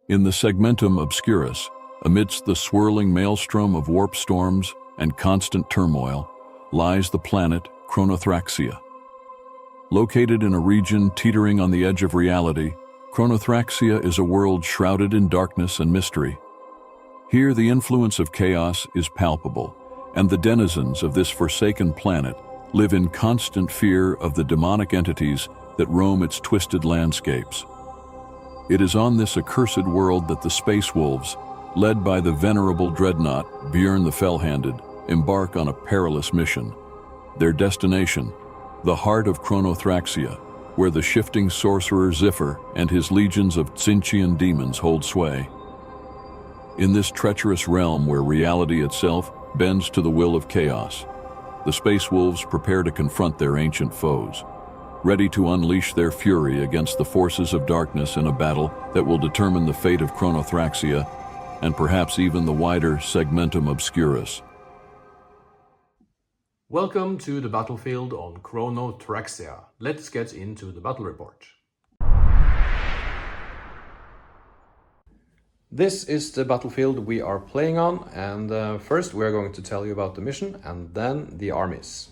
In the segmentum obscurus, amidst the swirling maelstrom of warp storms and constant turmoil, lies the planet Chronothraxia. Located in a region teetering on the edge of reality, Chronothraxia is a world shrouded in darkness and mystery. Here, the influence of chaos is palpable, and the denizens of this forsaken planet live in constant fear of the demonic entities that roam its twisted landscapes. It is on this accursed world that the spacewolves, led by the venerable dreadnought Bjorn the Fell-Handed, embark on a perilous mission. Their destination, the heart of Chronothraxia, where the shifting sorcerer Ziffer and his legions of Tzeentchian demons hold sway. In this treacherous realm where reality itself bends to the will of chaos, the spacewolves prepare to confront their ancient foes, ready to unleash their fury against the forces of darkness in a battle that will determine the fate of Chronothraxia and perhaps even the wider segmentum obscurus. Welcome to the battlefield on Chronothraxia. Let's get into the battle report. This is the battlefield we are playing on, and first we are going to tell you about the mission and then the armies.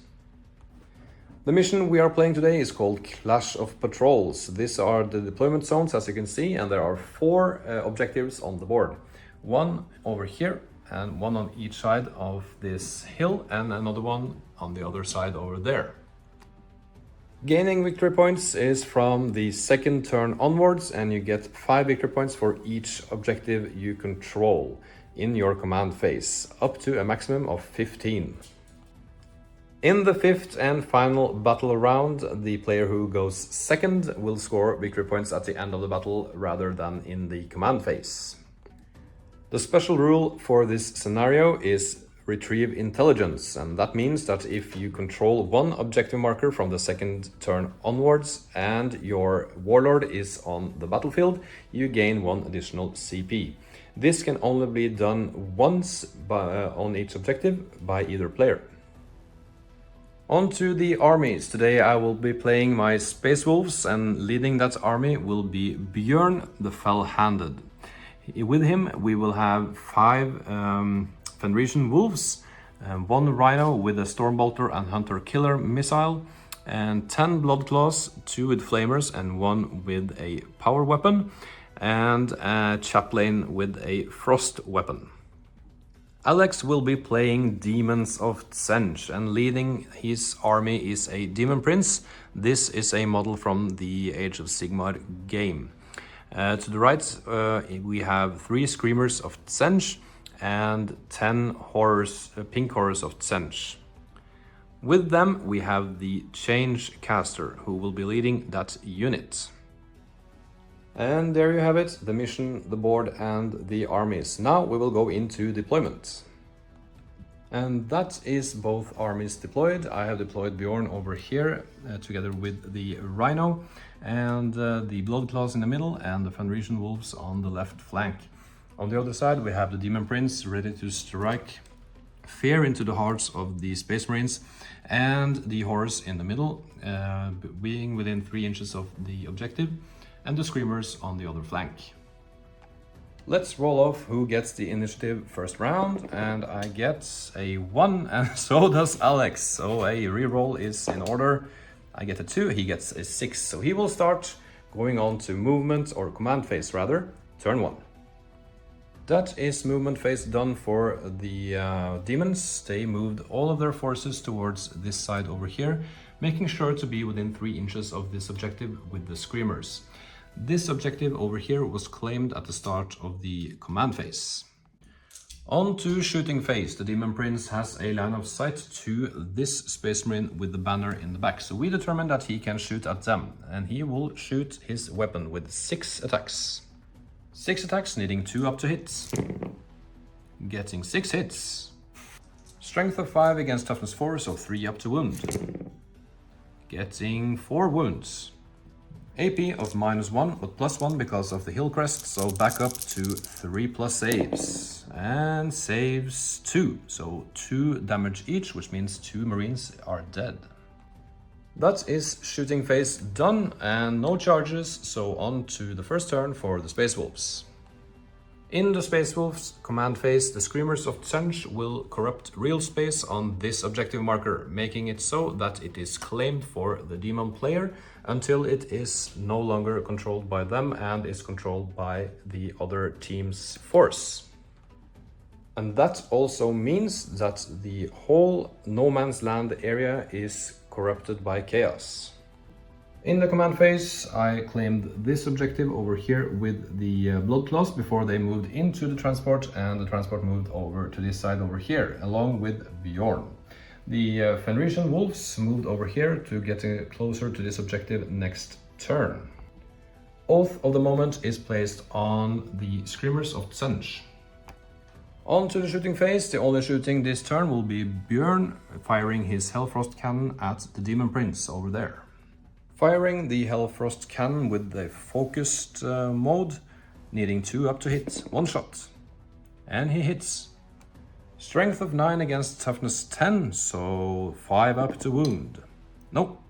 The mission we are playing today is called Clash of Patrols. These are the deployment zones, as you can see, and there are four objectives on the board. One over here and one on each side of this hill and another one on the other side over there. Gaining victory points is from the second turn onwards, and you get 5 victory points for each objective you control in your command phase, up to a maximum of 15. In the fifth and final battle round, the player who goes second will score victory points at the end of the battle rather than in the command phase. The special rule for this scenario is Retrieve Intelligence, and that means that if you control one objective marker from the second turn onwards and your warlord is on the battlefield, you gain 1 additional CP. This can only be done once on each objective by either player. On to the armies. Today I will be playing my Spacewolves, and leading that army will be Bjorn the Fell-Handed. With him we will have 5 Fenrisian Wolves, 1 Rhino with a Stormbolter and Hunter Killer missile, and 10 Bloodclaws, 2 with Flamers and 1 with a power weapon, and a Chaplain with a Frost weapon. Alex will be playing Daemons of Tzeentch, and leading his army is a Demon Prince. This is a model from the Age of Sigmar game. To the right we have 3 Screamers of Tzeentch and 10 Pink Horrors of Tzeentch. With them we have the Change Caster, who will be leading that unit. And there you have it, the mission, the board and the armies. Now we will go into deployment. And that is both armies deployed. I have deployed Bjorn over here together with the Rhino, and the Bloodclaws in the middle and the Fenrisian Wolves on the left flank. On the other side we have the Demon Prince ready to strike fear into the hearts of the Space Marines, and the Horse in the middle being within 3 inches of the objective, and the Screamers on the other flank. Let's roll off who gets the initiative first round, and I get a 1 and so does Alex, so a reroll is in order. I get a 2, he gets a 6, so he will start going on to movement, or command phase rather, turn 1. That is movement phase done for the demons. They moved all of their forces towards this side over here, making sure to be within 3 inches of this objective with the Screamers. This objective over here was claimed at the start of the command phase. On to shooting phase. The Demon Prince has a line of sight to this Space Marine with the banner in the back, so we determine that he can shoot at them, and he will shoot his weapon with 6 attacks. 6 attacks, needing 2 up to hits. Getting 6 hits. Strength of 5 against toughness 4, so 3 up to wound. Getting 4 wounds. AP of -1, but +1 because of the hill crest, so back up to 3+ saves. And saves 2, so 2 damage each, which means 2 Marines are dead. That is shooting phase done, and no charges, so on to the first turn for the Spacewolves. In the Space Wolves command phase, the Screamers of Tzeentch will corrupt real space on this objective marker, making it so that it is claimed for the demon player until it is no longer controlled by them and is controlled by the other team's force. And that also means that the whole no man's land area is corrupted by chaos. In the command phase, I claimed this objective over here with the blood claws before they moved into the transport, and the transport moved over to this side over here, along with Bjorn. The Fenrisian wolves moved over here to get closer to this objective next turn. Oath of the Moment is placed on the Screamers of Tzeentch. On to the shooting phase. The only shooting this turn will be Bjorn firing his Hellfrost cannon at the Demon Prince over there. Firing the Hellfrost cannon with the focused mode, needing 2 up to hit, 1 shot. And he hits. Strength of 9 against toughness 10, so 5 up to wound. Nope.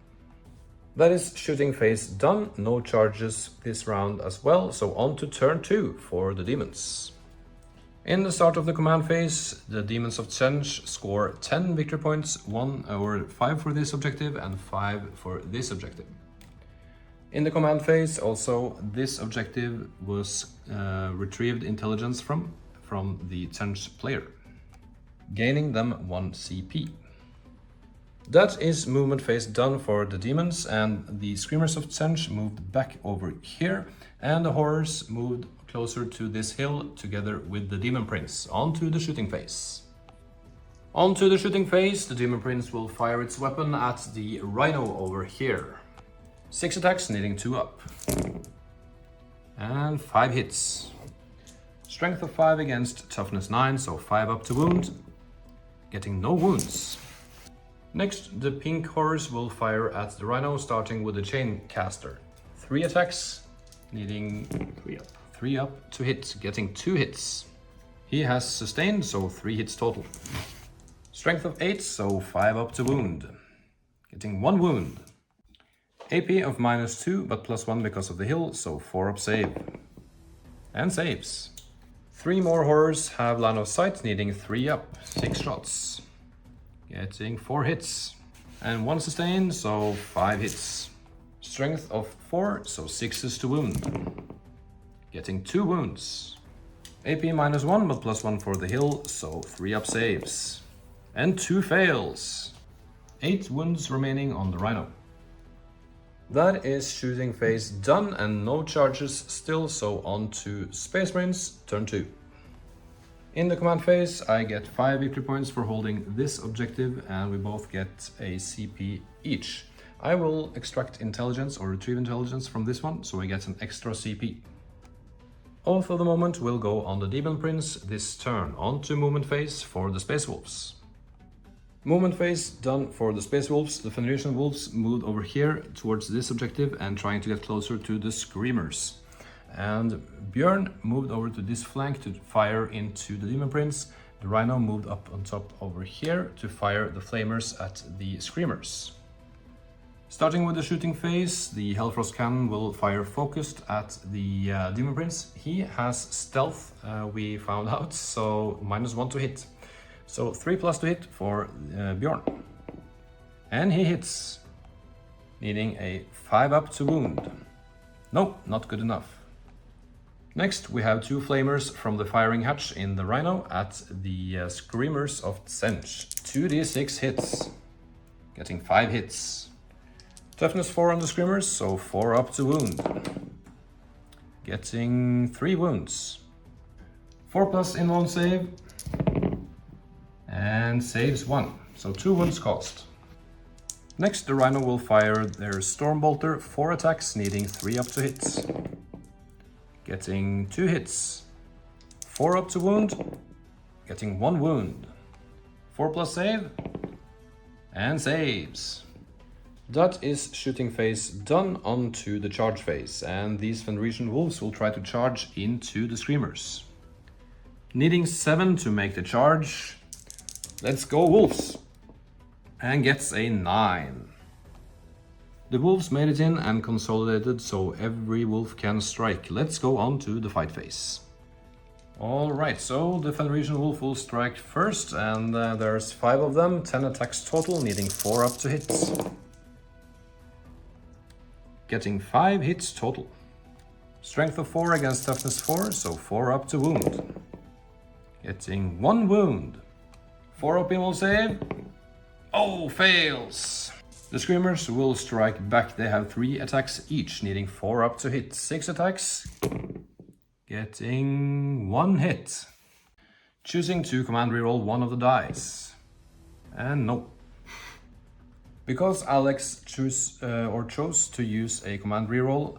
That is shooting phase done, no charges this round as well, so on to turn 2 for the demons. In the start of the command phase, the Daemons of Tzeentch score 10 victory points, 5 for this objective and 5 for this objective. In the command phase, also, this objective was retrieved intelligence from the Tzeentch player, gaining them 1 CP. That is movement phase done for the demons, and the Screamers of Tzeentch moved back over here, and the horrors moved closer to this hill together with the Demon Prince. On to the shooting phase. On to the shooting phase, the Demon Prince will fire its weapon at the Rhino over here. 6 attacks, needing 2 up. And 5 hits. Strength of 5 against toughness 9, so 5 up to wound. Getting no wounds. Next, the pink horse will fire at the Rhino, starting with the chain caster. 3 attacks, needing 3 up to hit, getting 2 hits. He has sustained, so 3 hits total. Strength of 8, so 5 up to wound. Getting 1 wound. AP of -2, but +1 because of the hill, so 4 up save. And saves. 3 more horrors have line of sight, needing 3 up, 6 shots. Getting 4 hits. And 1 sustained, so 5 hits. Strength of 4, so 6 to wound. Getting 2 wounds. AP -1, but +1 for the hill, so 3 up saves. And 2 fails. 8 wounds remaining on the Rhino. That is shooting phase done and no charges still, so on to Space Marines, turn 2. In the command phase, I get 5 victory points for holding this objective, and we both get a CP each. I will extract intelligence or retrieve intelligence from this one, so I get an extra CP. Oath of the Moment will go on the Demon Prince this turn. On to movement phase for the Space Wolves. Movement phase done for the Space Wolves. The Fenrisian Wolves moved over here towards this objective and trying to get closer to the Screamers. And Björn moved over to this flank to fire into the Demon Prince. The Rhino moved up on top over here to fire the Flamers at the Screamers. Starting with the shooting phase, the Hellfrost cannon will fire focused at the Demon Prince. He has stealth, we found out, so -1 to hit. So 3+ to hit for Bjorn. And he hits, needing a 5 up to wound. No, not good enough. Next, we have 2 flamers from the firing hatch in the Rhino at the Screamers of Tzeentch. 2d6 hits, getting 5 hits. Toughness 4 on the Screamers, so 4 up to wound. Getting 3 wounds. 4+ in 1 save. And saves 1, so 2 wounds cost. Next, the Rhino will fire their Stormbolter, 4 attacks, needing 3 up to hit. Getting 2 hits. 4 up to wound, getting 1 wound. 4+ save, and saves. That is shooting phase done. On to the charge phase, and these Fenrisian Wolves will try to charge into the Screamers. Needing 7 to make the charge. Let's go Wolves! And gets a 9. The Wolves made it in and consolidated, so every Wolf can strike. Let's go on to the fight phase. Alright, so the Fenrisian Wolf will strike first, and there's 5 of them, 10 attacks total, needing 4 up to hit. Getting 5 hits total. Strength of 4 against toughness 4, so 4 up to wound. Getting 1 wound. 4 up in will save. Oh, fails! The Screamers will strike back. They have 3 attacks each, needing 4 up to hit. 6 attacks. Getting 1 hit. Choosing to command reroll 1 of the dice. And no. Because Alex chose to use a command reroll,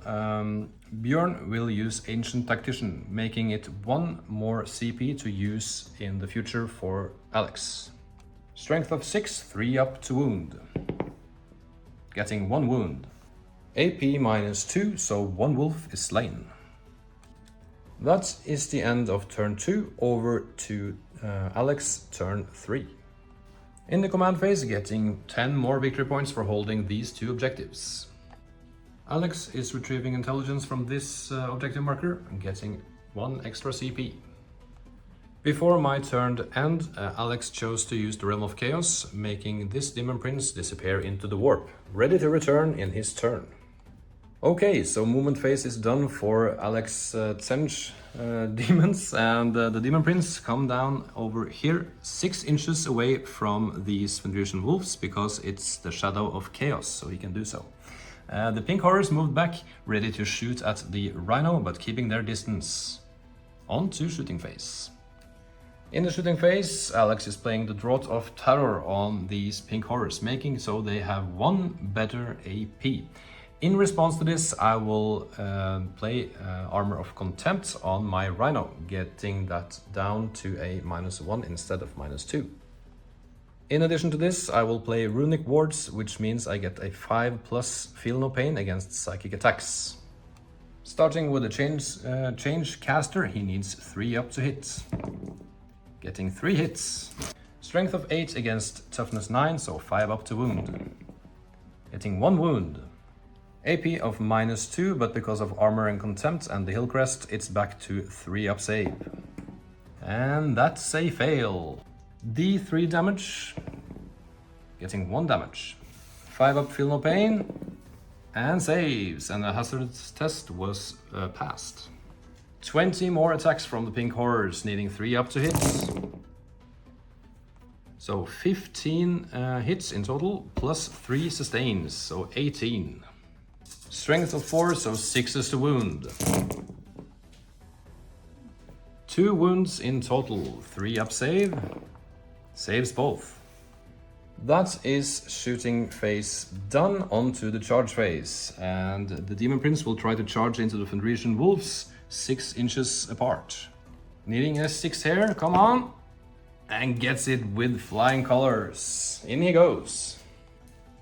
Björn will use Ancient Tactician, making it 1 more CP to use in the future for Alex. Strength of 6, 3 up to wound. Getting 1 wound. AP -2, so 1 wolf is slain. That is the end of turn 2, over to Alex turn 3. In the command phase, getting 10 more victory points for holding these 2 objectives. Alex is retrieving intelligence from this objective marker and getting 1 extra CP. Before my turn end, Alex chose to use the Realm of Chaos, making this Demon Prince disappear into the warp, ready to return in his turn. Okay, so movement phase is done for Alex Tzeentch demons, and the Demon Prince come down over here 6 inches away from these Fenrisian Wolves, because it's the Shadow of Chaos, so he can do so. The pink horrors moved back, ready to shoot at the Rhino, but keeping their distance. On to shooting phase. In the shooting phase, Alex is playing the Draught of Terror on these pink horrors, making so they have 1 better AP. In response to this, I will play Armor of Contempt on my Rhino, getting that down to a -1 instead of -2. In addition to this, I will play Runic Wards, which means I get a 5+ Feel No Pain against psychic attacks. Starting with the change caster, he needs 3 up to hit. Getting 3 hits. Strength of 8 against toughness 9, so 5 up to wound. Getting 1 wound. AP of -2, but because of Armor and Contempt and the Hillcrest, it's back to 3 up save. And that's a fail. D3 damage. Getting 1 damage. 5 up Feel No Pain. And saves. And the hazard test was passed. 20 more attacks from the pink horrors, needing 3 up to hits. So 15 hits in total, plus 3 sustains, so 18. Strength of 4, so 6 is the wound. 2 wounds in total, 3 up save. Saves both. That is shooting phase done. On to the charge phase. And the Demon Prince will try to charge into the Fenrisian Wolves 6 inches apart. Needing a 6 here, come on. And gets it with flying colors. In he goes.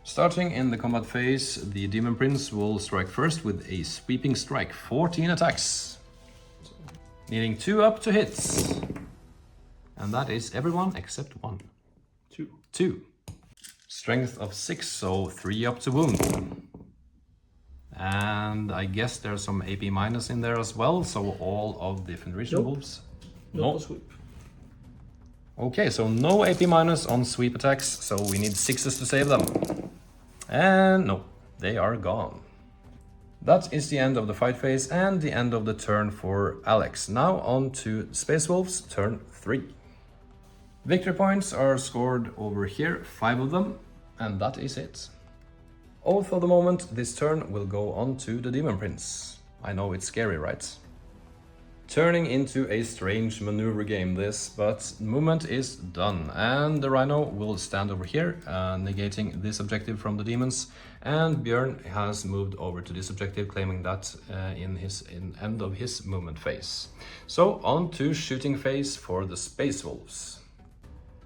Starting in the combat phase, the Demon Prince will strike first with a sweeping strike, 14 attacks. Needing 2 up to hits. And that is everyone except 1. 2. Strength of 6, so 3 up to wound. And I guess there's some AP minus in there as well, so all of the Fenrisian Wolves. No sweep. Okay, so no AP minus on sweep attacks, so we need 6s to save them. And no, they are gone. That is the end of the fight phase and the end of the turn for Alex. Now on to Spacewolves, turn 3. Victory points are scored over here, 5 of them, and that is it. All for the moment, this turn will go on to the Demon Prince. I know it's scary, right? Turning into a strange maneuver game this, but movement is done. And the Rhino will stand over here, negating this objective from the demons. And Björn has moved over to this objective, claiming that in end of his movement phase. So on to shooting phase for the Space Wolves.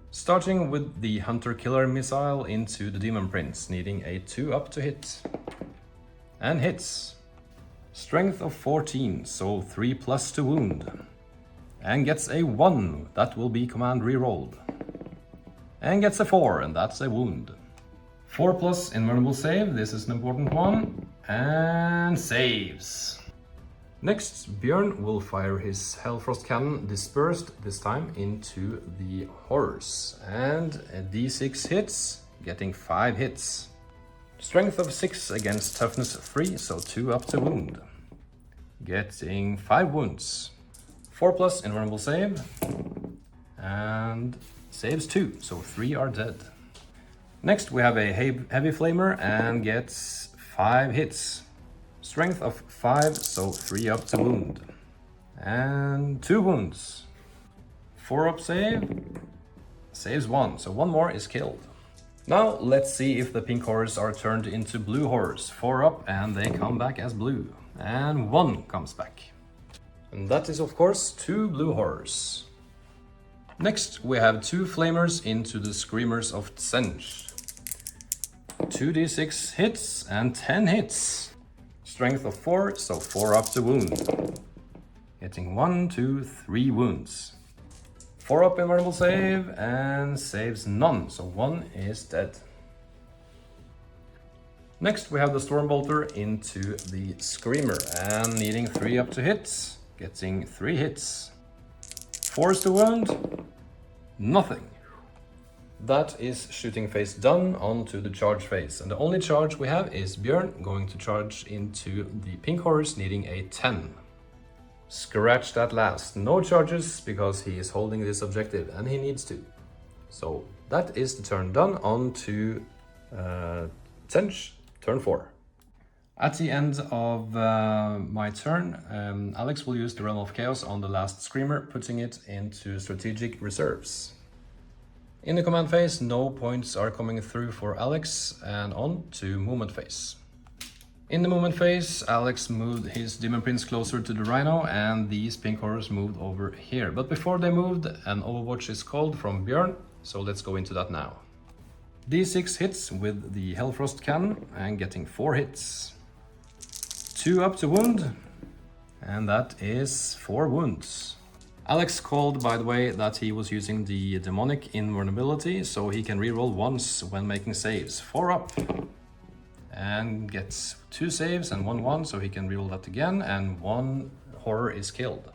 Starting with the Hunter-Killer missile into the Demon Prince, needing a 2 up to hit. And hits. Strength of 14, so 3+ to wound. And gets a 1, that will be command rerolled. And gets a 4, and that's a wound. 4+ invulnerable save, this is an important one. And saves. Next, Björn will fire his Hellfrost cannon, dispersed this time, into the horse. And a d6 hits, getting 5 hits. Strength of 6 against toughness 3, so 2 up to wound. Getting 5 wounds. 4+ invulnerable save. And saves 2, so 3 are dead. Next we have a heavy flamer and gets 5 hits. Strength of 5, so 3 up to wound. And 2 wounds. 4 up save. Saves 1, so 1 more is killed. Now let's see if the pink horrors are turned into blue horrors. 4 up and they come back as blue. And 1 comes back. And that is of course 2 blue horrors. Next we have 2 flamers into the Screamers of Tzeentch. 2d6 hits and 10 hits. Strength of 4, so 4 up to wound. Getting 1, 2, 3 wounds. 4 up invulnerable save and saves none, so 1 is dead. Next we have the Stormbolter into the Screamer and needing 3 up to hit, getting 3 hits. 4 is to wound, nothing. That is shooting phase done onto the charge phase, and the only charge we have is Björn going to charge into the pink horse needing a 10. Scratch that last, no charges because he is holding this objective and he needs to. So that is the turn done on to Tzeentch, turn 4. At the end of my turn, Alex will use the Realm of Chaos on the last Screamer, putting it into strategic reserves. In the command phase, no points are coming through for Alex, and on to movement phase. In the movement phase, Alex moved his Demon Prince closer to the Rhino, and these pink horrors moved over here. But before they moved, an Overwatch is called from Björn, so let's go into that now. D6 hits with the Hellfrost cannon, and getting 4 hits. 2 up to wound, and that is 4 wounds. Alex called, by the way, that he was using the demonic invulnerability, so he can reroll once when making saves. 4 up. And gets 2 saves and 1/1, so he can reroll that again, and 1 horror is killed.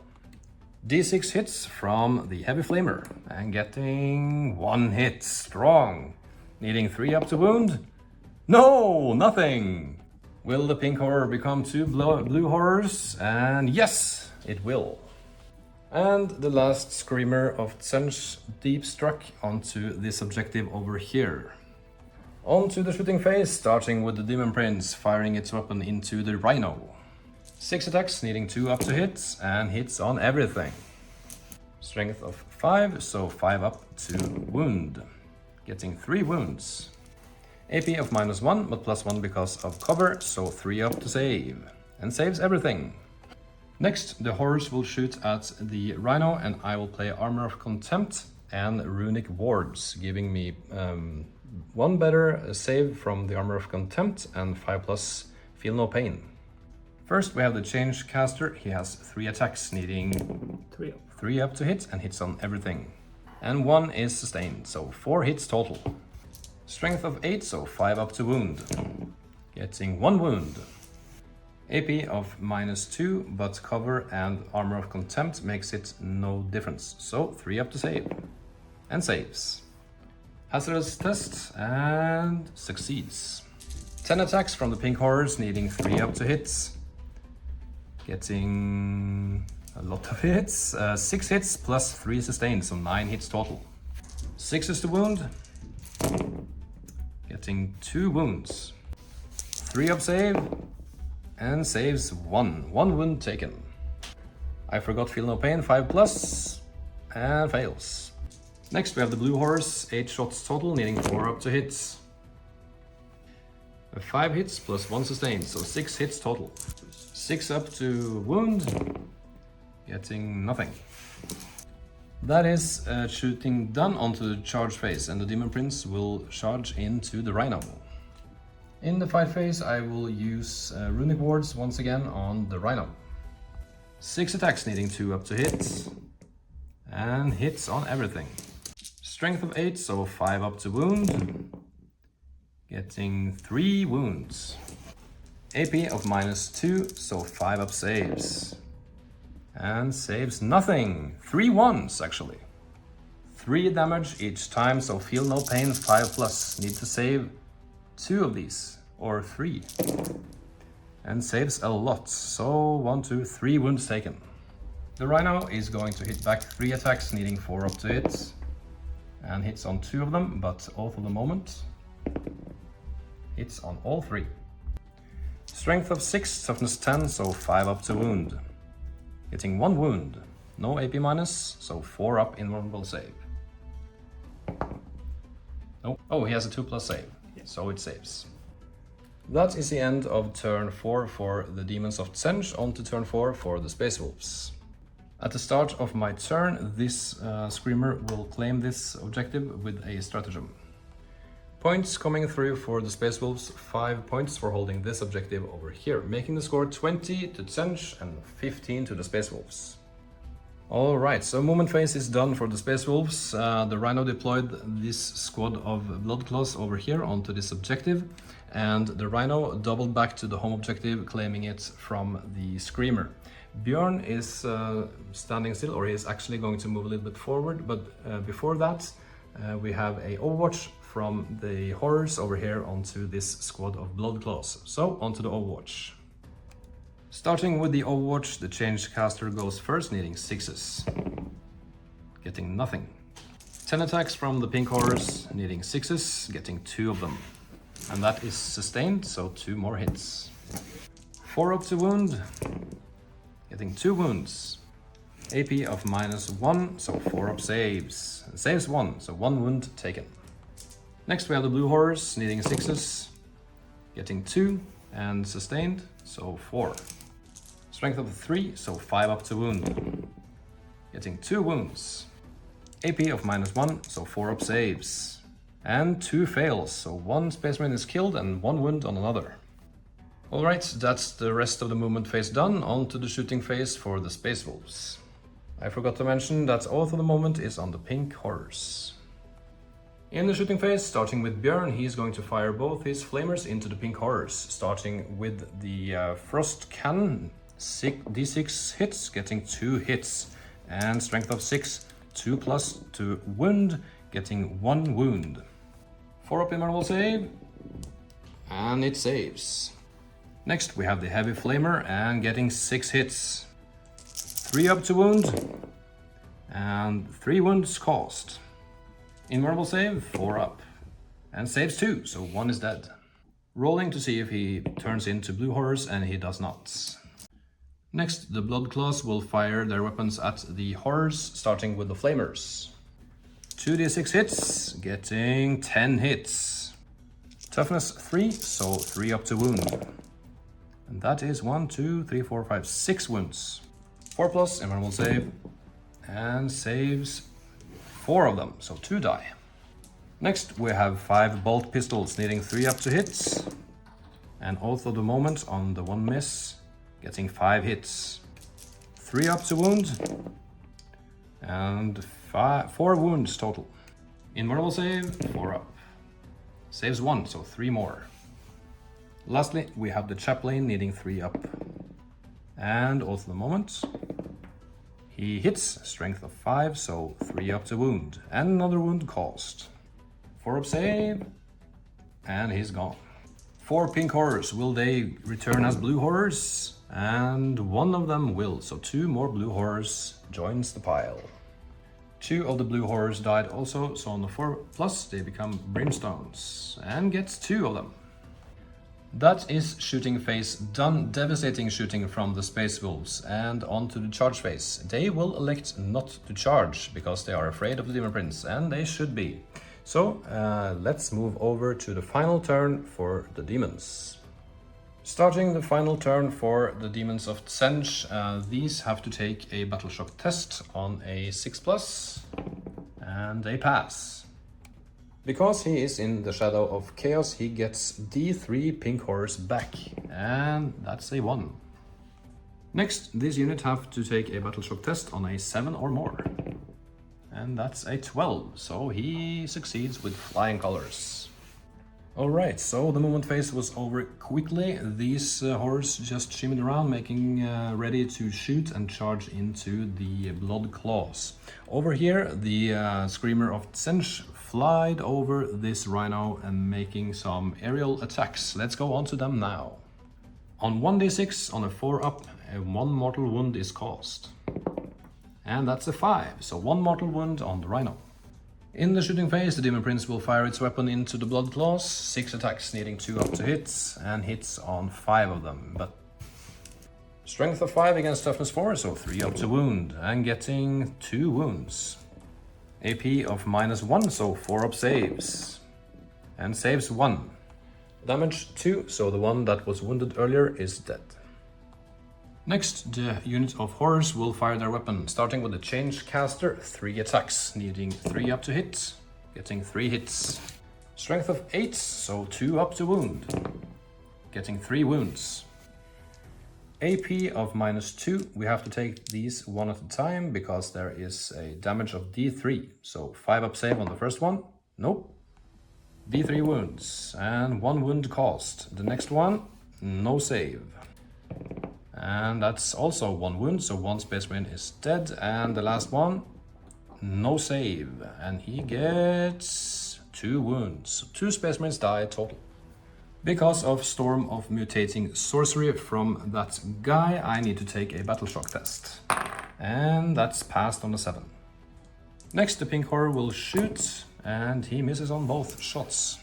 D6 hits from the Heavy Flamer, and getting 1 hit. Strong. Needing 3 up to wound. No, nothing. Will the pink horror become 2 blue horrors? And yes, it will. And the last Screamer of Tzeentch deep struck onto this objective over here. On to the shooting phase, starting with the Demon Prince firing its weapon into the Rhino. 6 attacks, needing 2 up to hit, and hits on everything. Strength of 5, so 5 up to wound. Getting 3 wounds. AP of -1, but +1 because of cover, so 3 up to save. And saves everything. Next, the horrors will shoot at the Rhino, and I will play Armor of Contempt and Runic Wards, giving me 1 better save from the Armor of Contempt and 5+ Feel No Pain. First, we have the Change Caster. He has 3 attacks, needing 3 up to hit, and hits on everything. And 1 is sustained, so 4 hits total. Strength of 8, so 5 up to wound. Getting 1 wound. AP of -2, but cover and Armor of Contempt makes it no difference, so 3 up to save. And saves. Hazardous test, and succeeds. 10 attacks from the pink horrors, needing 3 up to hits. Getting a lot of hits. 6 hits plus 3 sustained, so 9 hits total. 6 is to wound. Getting 2 wounds. 3 up save. And saves 1. 1 wound taken. I forgot Feel No Pain, 5+, and fails. Next we have the blue horse, 8 shots total, needing 4 up to hits. 5 hits plus 1 sustained, so 6 hits total. 6 up to wound, getting nothing. That is shooting done onto the charge phase, and the Demon Prince will charge into the Rhino. In the fight phase, I will use Runic Wards once again on the Rhino. 6 attacks, needing 2 up to hit, and hits on everything. Strength of 8, so 5 up to wound, getting 3 wounds. AP of -2, so 5 up saves. and saves nothing. 3 ones actually. 3 damage each time, so feel no pain, 5+. Need to save 2 of these, or 3. And saves a lot, so 1, 2, 3 wounds taken. The Rhino is going to hit back 3 attacks, needing 4 up to it. And hits on 2 of them, but Oath of the Moment hits on all 3. Strength of 6, toughness 10, so 5 up to wound. Hitting 1 wound, no AP minus, so 4 up invulnerable save. No, oh, he has a 2+ save, so it saves. That is the end of turn 4 for the Daemons of Tzeentch. On to turn 4 for the spacewolves. At the start of my turn, this Screamer will claim this objective with a stratagem. Points coming through for the spacewolves, 5 points for holding this objective over here, making the score 20 to Tzeentch and 15 to the spacewolves. Alright, so movement phase is done for the spacewolves. The Rhino deployed this squad of Bloodclaws over here onto this objective, and the Rhino doubled back to the home objective, claiming it from the Screamer. Bjorn is standing still, or he is actually going to move a little bit forward, but before that we have a Overwatch from the horrors over here onto this squad of Bloodclaws. So onto the Overwatch. Starting with the Overwatch, the Change Caster goes first, needing 6s. Getting nothing. 10 attacks from the Pink Horrors, needing 6s, getting 2 of them. And that is sustained, so 2 more hits. 4 up to wound, getting 2 wounds. AP of -1, so 4 up saves. Saves 1, so 1 wound taken. Next we have the Blue Horrors, needing 6s, getting 2, and sustained, so 4. Strength of 3, so 5 up to wound. Getting 2 wounds. AP of -1, so 4 up saves. And 2 fails, so 1 Space Marine is killed and 1 wound on another. Alright, that's the rest of the movement phase done. On to the shooting phase for the spacewolves. I forgot to mention that Oath of the Moment is on the Pink Horrors. In the shooting phase, starting with Björn, he's going to fire both his flamers into the Pink Horrors, starting with the Frost Cannon. D6 hits, getting 2 hits, and strength of 6, 2+ to wound, getting 1 wound. 4 up invulnerable save, and it saves. Next we have the Heavy Flamer, and getting 6 hits. 3 up to wound, and 3 wounds caused. Invulnerable save, 4 up, and saves 2, so 1 is dead. Rolling to see if he turns into Blue Horrors, and he does not. Next, the Bloodclaws will fire their weapons at the Horrors, starting with the Flamers. 2d6 hits, getting 10 hits. Toughness 3, so 3 up to wound. And that is 1, 2, 3, 4, 5, 6 wounds. 4+ invulnerable save, and saves 4 of them, so 2 die. Next we have 5 bolt pistols, needing 3 up to hits. And Oath of the Moment on the 1 miss, getting 5 hits. 3 up to wound, and 4 wounds total. Invulnerable save, 4 up. Saves 1, so 3 more. Lastly, we have the Chaplain needing 3 up. And Oath of the Moment. He hits, strength of 5, so 3 up to wound. And another wound caused. 4 up save, and he's gone. 4 Pink Horrors, will they return as Blue Horrors? And 1 of them will, so 2 more Blue Horrors joins the pile. 2 of the Blue Horrors died also, so on the 4+ they become Brimstones, and gets 2 of them. That is shooting phase done. Devastating shooting from the Spacewolves, and on to the charge phase. They will elect not to charge, because they are afraid of the Demon Prince, and they should be. So let's move over to the final turn for the demons. Starting the final turn for the Daemons of Tzeentch, these have to take a Battle Shock test on a 6+, and they pass. Because he is in the Shadow of Chaos, he gets D3 Pink Horrors back, and that's a 1. Next, this unit have to take a Battle Shock test on a 7 or more, and that's a 12, so he succeeds with flying colors. Alright, so the movement phase was over quickly. These horrors just shimmied around, making ready to shoot and charge into the blood claws. Over here, the Screamer of Tzeentch flied over this rhino and making some aerial attacks. Let's go on to them now. On 1d6, on a 4 up, a 1 mortal wound is caused. And that's a 5, so 1 mortal wound on the rhino. In the shooting phase, the Demon Prince will fire its weapon into the blood claws, 6 attacks needing 2 up to hits, and hits on 5 of them, but strength of 5 against toughness 4, so 3 up to wound, and getting 2 wounds. AP of -1, so 4 up saves, and saves 1. Damage 2, so the one that was wounded earlier is dead. Next, the unit of horrors will fire their weapon, starting with the Change Caster, 3 attacks, needing 3 up to hit, getting 3 hits. Strength of 8, so 2 up to wound, getting 3 wounds. AP of -2, we have to take these one at a time because there is a damage of D3, so 5 up save on the first one, nope. D3 wounds, and 1 wound caused. The next one, no save. And that's also 1 wound, so 1 Space Marine is dead. And the last one, no save. And he gets 2 wounds. 2 Space Marines die total. Because of Storm of Mutating Sorcery from that guy, I need to take a Battle Shock test. And that's passed on the 7. Next, the Pink Horror will shoot, and he misses on both shots.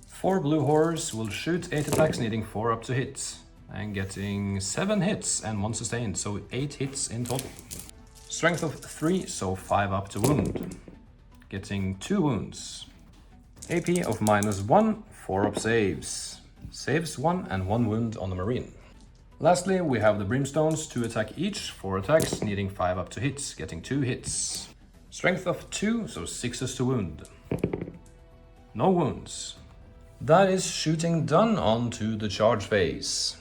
4 Blue Horrors will shoot 8 attacks, needing 4 up to hit. And getting 7 hits and 1 sustained, so 8 hits in total. Strength of 3, so 5 up to wound. Getting 2 wounds. AP of -1, 4 up saves. Saves 1 and 1 wound on the Marine. Lastly, we have the Brimstones, 2 attack each, 4 attacks, needing 5 up to hits, getting 2 hits. Strength of 2, so 6 to wound. No wounds. That is shooting done. On to the charge phase.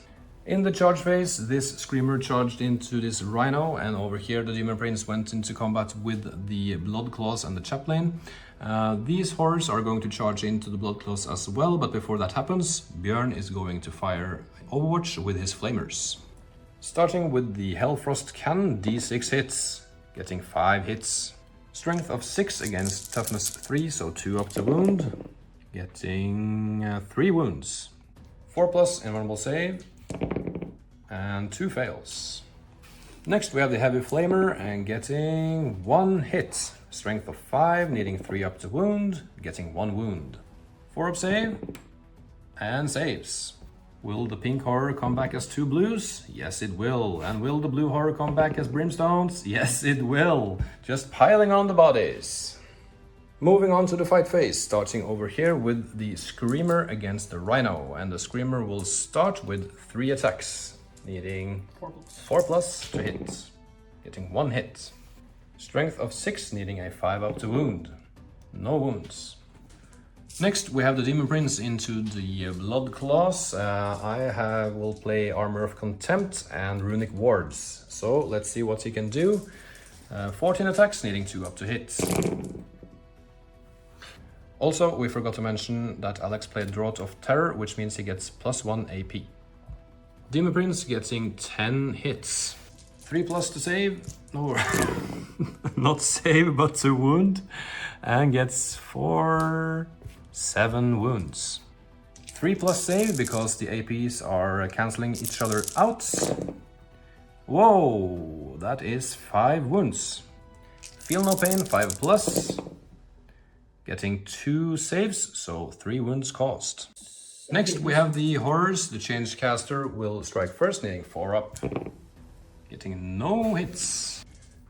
In the charge phase, this Screamer charged into this Rhino, and over here the Demon Prince went into combat with the Blood Claws and the Chaplain. These horrors are going to charge into the Blood Claws as well, but before that happens, Björn is going to fire Overwatch with his Flamers. Starting with the Hellfrost Cannon, D6 hits, getting 5 hits. Strength of 6 against toughness 3, so 2 up to wound, getting 3 wounds. 4+ invulnerable save, and 2 fails. Next we have the Heavy Flamer and getting 1 hit. Strength of 5, needing 3 up to wound, getting 1 wound. 4 up save, and saves. Will the Pink Horror come back as 2 blues? Yes, it will. And will the Blue Horror come back as Brimstones? Yes, it will. Just piling on the bodies. Moving on to the fight phase, starting over here with the Screamer against the Rhino. And the Screamer will start with 3 attacks, needing 4+ to hit, getting 1 hit. Strength of 6, needing a 5 up to wound. No wounds. Next we have the Demon Prince into the Blood Claws. Will play Armor of Contempt and Runic Wards. So let's see what he can do. 14 attacks, needing 2 up to hit. Also, we forgot to mention that Alex played Draught of Terror, which means he gets +1 AP. Demon Prince getting 10 hits. 3+ to save, no, not save, but to wound, and gets 7 wounds. 3+ save because the APs are cancelling each other out. Whoa, that is 5 wounds. Feel no pain, 5+. Getting 2 saves, so 3 wounds caused. Next we have the Horrors. The Change Caster will strike first, needing 4 up. Getting no hits.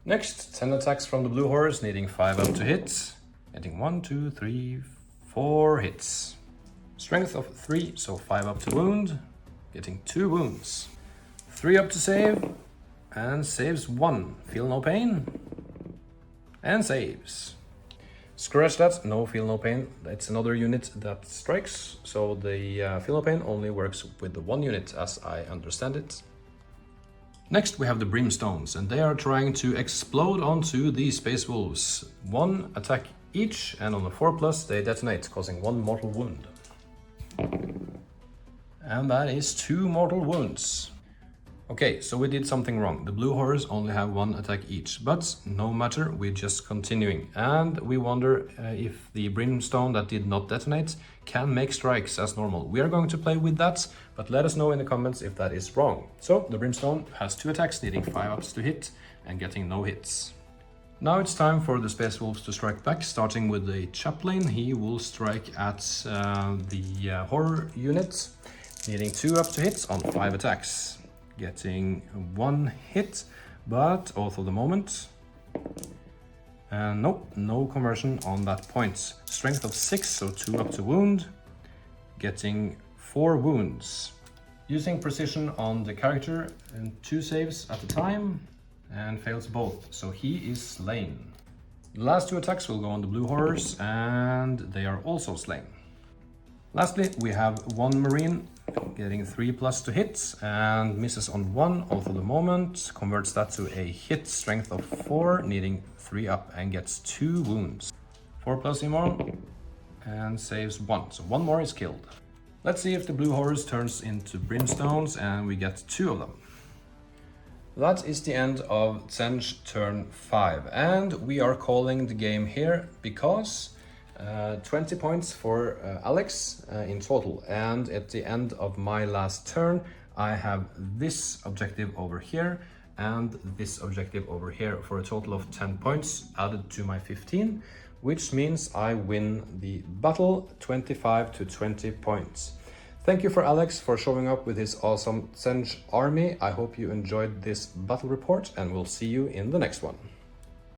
Next, 10 attacks from the Blue Horrors, needing 5 up to hit. Getting 1, 2, 3, 4 hits. Strength of 3, so 5 up to wound. Getting 2 wounds. 3 up to save, and saves 1. Feel no pain, and saves. Scratch that, no feel no pain. It's another unit that strikes, so the feel no pain only works with the 1 unit as I understand it. Next we have the Brimstones, and they are trying to explode onto the Spacewolves. 1 attack each, and on the 4+ they detonate, causing 1 mortal wound. And that is 2 mortal wounds. Okay, so we did something wrong. The blue horrors only have 1 attack each, but no matter, we're just continuing. And we wonder if the brimstone that did not detonate can make strikes as normal. We are going to play with that, but let us know in the comments if that is wrong. So the brimstone has 2 attacks, needing 5 ups to hit and getting no hits. Now it's time for the spacewolves to strike back, starting with the chaplain. He will strike at the horror unit, needing 2 up to hit on 5 attacks. Getting 1 hit, but oath of the moment. And nope, no conversion on that point. Strength of 6, so 2 up to wound. Getting 4 wounds. Using precision on the character and 2 saves at a time, and fails both, so he is slain. The last 2 attacks will go on the blue horrors, and they are also slain. Lastly, we have 1 marine getting 3+ to hit and misses on 1, oath of the moment, converts that to a hit, strength of 4, needing 3 up, and gets 2 wounds. 4+ immoral and saves 1, so 1 more is killed. Let's see if the blue horrors turns into brimstones, and we get 2 of them. That is the end of Tzeentch turn 5, and we are calling the game here because 20 points for Alex in total, and at the end of my last turn I have this objective over here and this objective over here for a total of 10 points added to my 15, which means I win the battle 25 to 20 points. Thank you for Alex for showing up with his awesome Tzeentch army. I hope you enjoyed this battle report, and we'll see you in the next one.